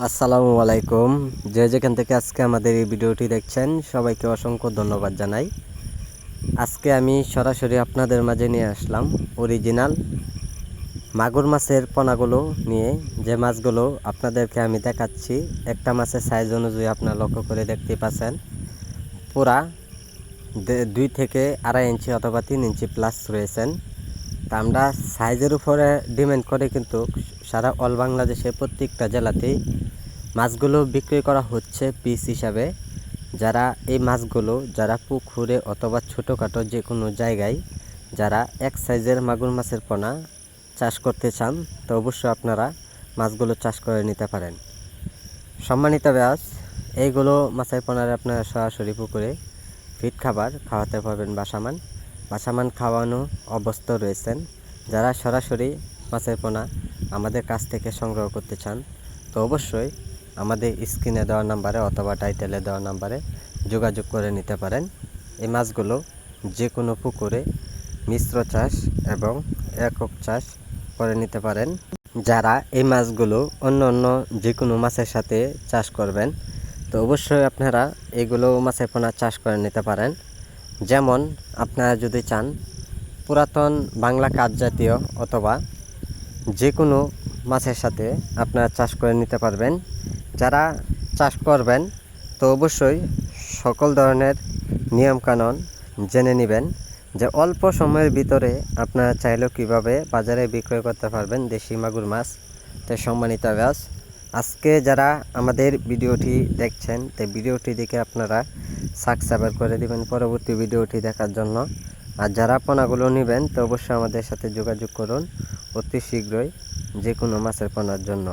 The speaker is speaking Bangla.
আসসালামু আলাইকুম। যে যেখান থেকে আজকে আমাদের এই ভিডিওটি দেখছেন সবাইকে অসংখ্য ধন্যবাদ জানাই। আজকে আমি সরাসরি আপনাদের মাঝে নিয়ে আসলাম অরিজিনাল মাগুর মাছের পোনাগুলো নিয়ে। যে মাছগুলো আপনাদেরকে আমি দেখাচ্ছি, একটা মাছের সাইজ অনুযায়ী আপনারা লক্ষ্য করে দেখতে পাচ্ছেন পুরা 2 থেকে 2.5 ইঞ্চি অথবা 3 ইঞ্চি প্লাস রয়েছেন। তা আমরা সাইজের উপরে ডিমান্ড করে কিন্তু সারা অল বাংলাদেশে প্রত্যেকটা জেলাতেই মাছগুলো বিক্রি করা হচ্ছে পিস হিসাবে। যারা এই মাছগুলো যারা পুকুরে অথবা ছোটোখাটো যে কোনো জায়গায় যারা এক সাইজের মাগুর মাছের পোনা চাষ করতে চান, তো অবশ্যই আপনারা মাছগুলো চাষ করে নিতে পারেন। সম্মানিত ব্যাস, এইগুলো মাছের পোনারে আপনারা সরাসরি পুকুরে ফিড খাবার খাওয়াতে পারবেন। বাসামান খাওয়ানো অবস্থা রয়েছেন। যারা সরাসরি মাছের পোনা আমাদের কাছ থেকে সংগ্রহ করতে চান, তো অবশ্যই আমাদের স্ক্রিনে দেওয়া নাম্বারে অথবা টাইটেলে দেওয়া নাম্বারে যোগাযোগ করে নিতে পারেন। এই মাছগুলো যে কোনো পুকুরে মিশ্র চাষ এবং একক চাষ করে নিতে পারেন। যারা এই মাছগুলো অন্য অন্য যে কোনো মাছের সাথে চাষ করবেন, তো অবশ্যই আপনারা এগুলো মাছের পোনা চাষ করে নিতে পারেন। যেমন আপনারা যদি চান পুরাতন বাংলা কাঠ জাতীয় অথবা যে কোনো মাছের সাথে আপনারা চাষ করে নিতে পারবেন। যারা চাষ করবেন, তো অবশ্যই সকল ধরনের নিয়মকানুন জেনে নেবেন, যে অল্প সময়ের ভিতরে আপনারা চাইলেও কীভাবে বাজারে বিক্রয় করতে পারবেন দেশি মাগুর মাছ। তো সম্মানিত ব্যাস, আজকে যারা আমাদের ভিডিওটি দেখছেন, তো ভিডিওটি দেখে আপনারা সাবস্ক্রাইব করে দিবেন পরবর্তী ভিডিওটি দেখার জন্য। আর যারা পোনাগুলো নেবেন, তো অবশ্যই আমাদের সাথে যোগাযোগ করুন অতি শীঘ্রই যে কোনো মাছের পোনার জন্য।